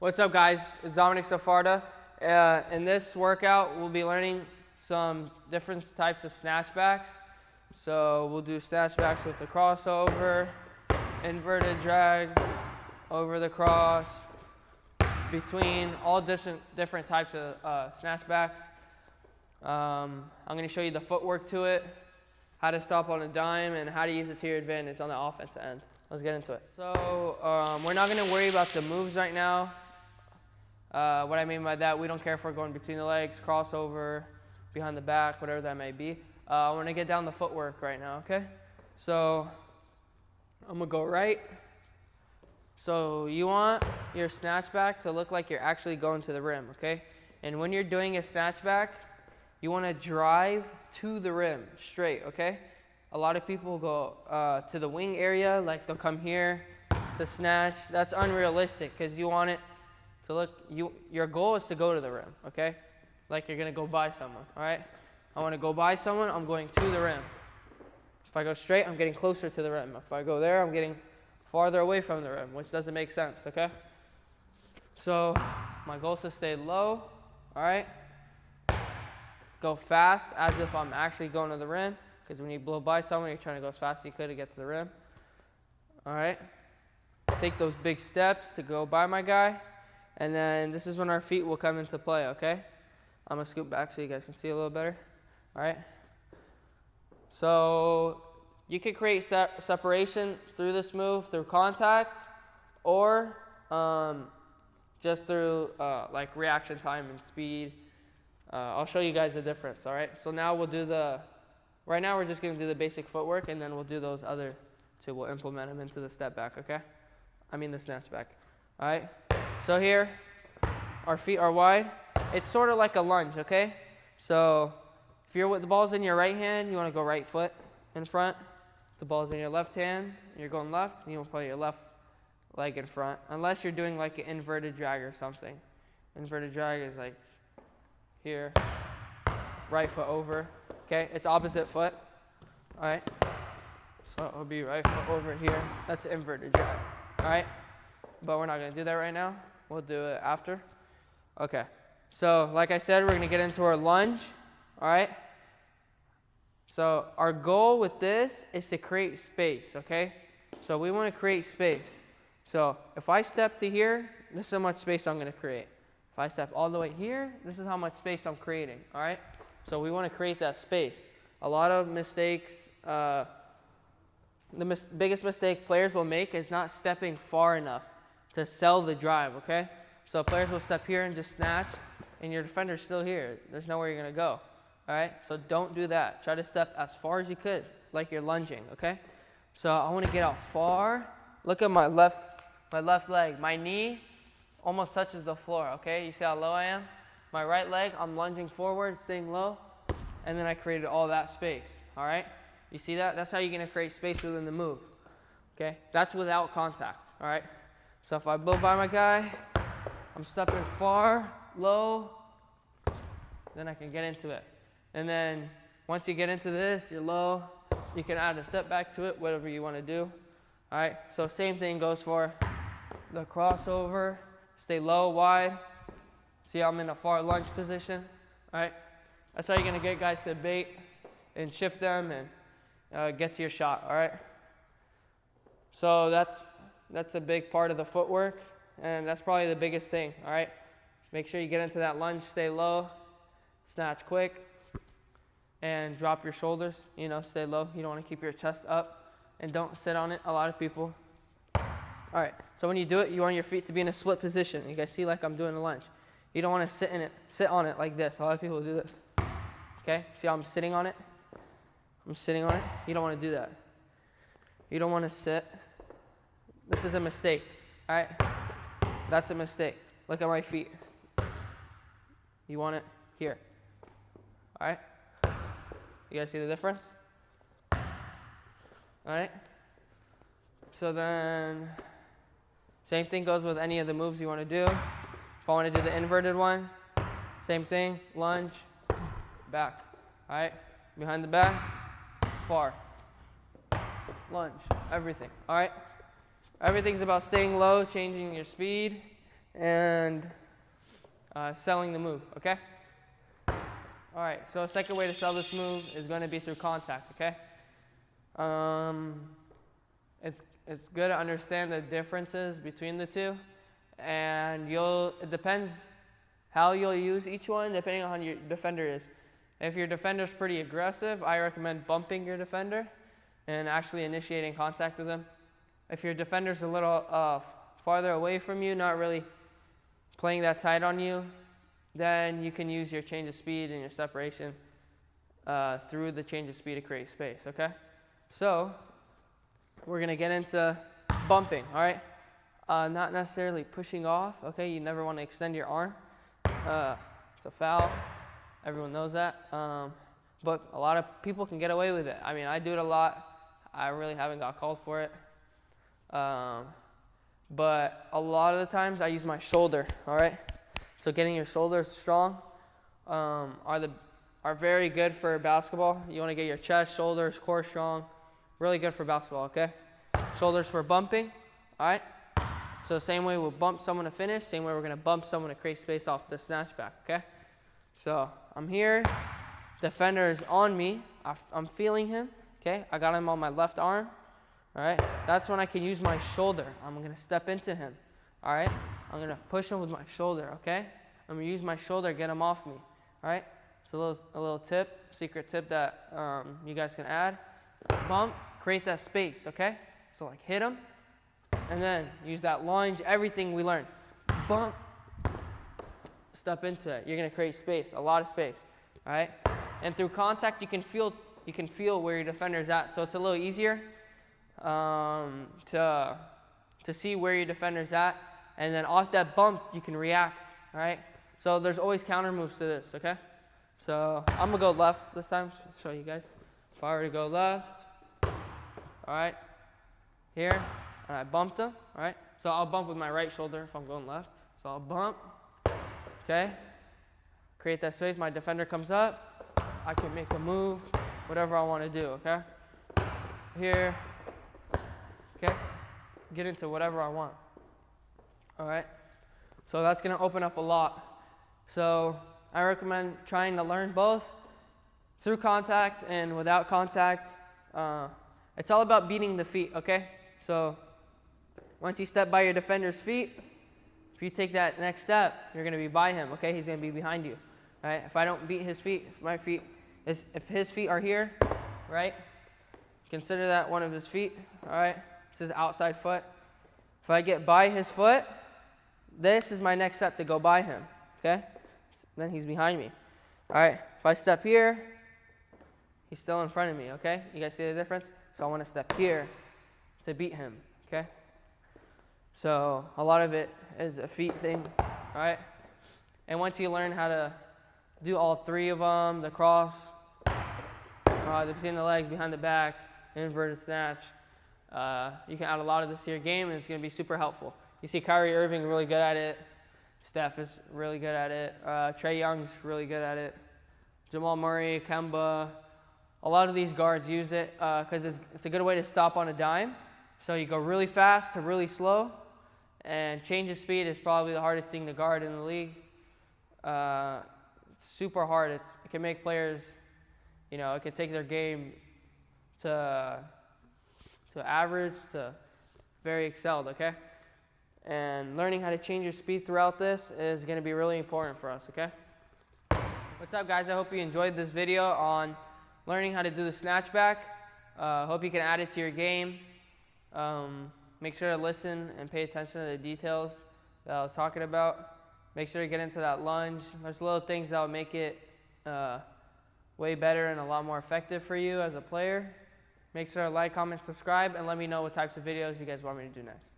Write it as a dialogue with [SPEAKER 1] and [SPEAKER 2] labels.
[SPEAKER 1] What's up, guys? It's Domanic.Safarta. In this workout, we'll be learning some different types of snatchbacks. So we'll do snatchbacks with the crossover, inverted drag, over the cross, between, all different types of snatchbacks. I'm going to show you the footwork to it, how to stop on a dime, and how to use it to your advantage on the offensive end. Let's get into it. So we're not going to worry about the moves right now. What I mean by that, we don't care if we're going between the legs, crossover, behind the back, whatever that may be. I want to get down the footwork right now, okay? So I'm going to go right. So you want your snatchback to look like you're actually going to the rim, okay? And when you're doing a snatchback, you want to drive to the rim straight, okay? A lot of people go to the wing area, like they'll come here to snatch. That's unrealistic because you want it to look, your goal is to go to the rim, okay? Like you're going to go by someone, all right? I want to go by someone, I'm going to the rim. If I go straight, I'm getting closer to the rim. If I go there, I'm getting farther away from the rim, which doesn't make sense, okay? So my goal is to stay low, all right? Go fast as if I'm actually going to the rim, because when you blow by someone, you're trying to go as fast as you could to get to the rim. All right? Take those big steps to go by my guy, and then this is when our feet will come into play, okay? I'm going to scoot back so you guys can see a little better. All right? So you can create separation through this move, through contact, or just through like reaction time and speed. I'll show you guys the difference, all right? So now we'll do right now we're just going to do the basic footwork, and then we'll do those other two. We'll implement them into the step back, okay? I mean the snatch back, all right? So here, our feet are wide. It's sort of like a lunge, okay? So if you're with the ball's in your right hand, you want to go right foot in front. If the ball's in your left hand, you're going left, you want to put your left leg in front, unless you're doing like an inverted drag or something. Inverted drag is like here, right foot over, okay? It's opposite foot, all right? So it'll be right foot over here. That's inverted drag, all right? But we're not going to do that right now. We'll do it after. Okay. So like I said, we're going to get into our lunge, all right? So our goal with this is to create space, okay? So we want to create space. So if I step to here, this is how much space I'm going to create. If I step all the way here, this is how much space I'm creating, all right? So we want to create that space. A lot of mistakes, the biggest mistake players will make is not stepping far enough to sell the drive, okay? So players will step here and just snatch, and your defender's still here. There's nowhere you're going to go, all right? So don't do that. Try to step as far as you could, like you're lunging, okay? So I want to get out far. Look at my left leg. My knee almost touches the floor, okay? You see how low I am? My right leg, I'm lunging forward, staying low, and then I created all that space, all right? You see that? That's how you're going to create space within the move, okay? That's without contact, all right? So if I blow by my guy, I'm stepping far, low, then I can get into it. And then once you get into this, you're low, you can add a step back to it, whatever you want to do, all right? So same thing goes for the crossover. Stay low, wide. See, I'm in a far lunge position, all right? That's how you're going to get guys to bait and shift them and get to your shot, all right? So that's a big part of the footwork, and that's probably the biggest thing, all right? Make sure you get into that lunge, stay low, snatch quick, and drop your shoulders, you know, stay low. You don't want to keep your chest up, and don't sit on it. A lot of people. All right, so when you do it, you want your feet to be in a split position. You guys see like I'm doing a lunge. You don't want to sit on it like this. A lot of people do this. Okay, see how I'm sitting on it? I'm sitting on it. You don't want to do that. You don't want to sit. This is a mistake, all right? That's a mistake. Look at my feet. You want it here, all right? You guys see the difference? All right? So then, same thing goes with any of the moves you want to do. If I want to do the inverted one, same thing, lunge, back, all right? Behind the back, far, lunge, everything, all right? Everything's about staying low, changing your speed, and selling the move, okay? All right, so a second way to sell this move is going to be through contact, okay? It's good to understand the differences between the two, and it depends how you'll use each one depending on how your defender is. If your defender's pretty aggressive, I recommend bumping your defender and actually initiating contact with them. If your defender's a little farther away from you, not really playing that tight on you, then you can use your change of speed and your separation through the change of speed to create space, okay? So we're gonna get into bumping, all right? Not necessarily pushing off, okay? You never wanna extend your arm. It's a foul, everyone knows that. But a lot of people can get away with it. I mean, I do it a lot. I really haven't got called for it. But a lot of the times I use my shoulder, all right? So getting your shoulders strong are very good for basketball. You want to get your chest, shoulders, core strong. Really good for basketball, okay? Shoulders for bumping, all right? So same way we'll bump someone to finish, same way we're going to bump someone to create space off the snatch back, okay? So I'm here, defender is on me, I'm feeling him, okay? I got him on my left arm, all right? That's when I can use my shoulder. I'm going to step into him, all right? I'm going to push him with my shoulder, okay? I'm going to use my shoulder to get him off me, all right? It's a little tip, secret tip that you guys can add. Bump, create that space, okay? So like hit him, and then use that lunge, everything we learned. Bump, step into it. You're going to create space, a lot of space, all right? And through contact, you can feel where your defender's at, so it's a little easier to see where your defender's at, and then off that bump, you can react, all right? So there's always counter moves to this, okay? So I'm gonna go left this time, show you guys. If I were to go left, all right, here, and I bumped him, all right? So I'll bump with my right shoulder if I'm going left. So I'll bump, okay? Create that space, my defender comes up, I can make a move, whatever I wanna do, okay? Here, okay? Get into whatever I want. All right, so that's gonna open up a lot. So I recommend trying to learn both through contact and without contact. It's all about beating the feet, okay? So once you step by your defender's feet, if you take that next step, you're gonna be by him, okay? He's gonna be behind you, all right? If I don't beat his feet, if his feet are here, right? Consider that one of his feet, all right? It's his outside foot. If I get by his foot, this is my next step to go by him, okay? Then he's behind me. All right, if I step here, he's still in front of me, okay? You guys see the difference? So I want to step here to beat him, okay? So a lot of it is a feet thing, all right? And once you learn how to do all three of them, the cross, between the legs, behind the back, inverted snatch, you can add a lot of this to your game, and it's going to be super helpful. You see Kyrie Irving really good at it. Steph is really good at it. Trae Young's really good at it. Jamal Murray, Kemba. A lot of these guards use it because it's a good way to stop on a dime. So you go really fast to really slow, and change of speed is probably the hardest thing to guard in the league. It's super hard. It can make players, it can take their game to average to very excelled, okay? And learning how to change your speed throughout this is going to be really important for us, okay? What's up, guys? I hope you enjoyed this video on learning how to do the snatchback. Hope you can add it to your game. Make sure to listen and pay attention to the details that I was talking about. Make sure to get into that lunge. There's little things that will make it way better and a lot more effective for you as a player. Make sure to like, comment, subscribe, and let me know what types of videos you guys want me to do next.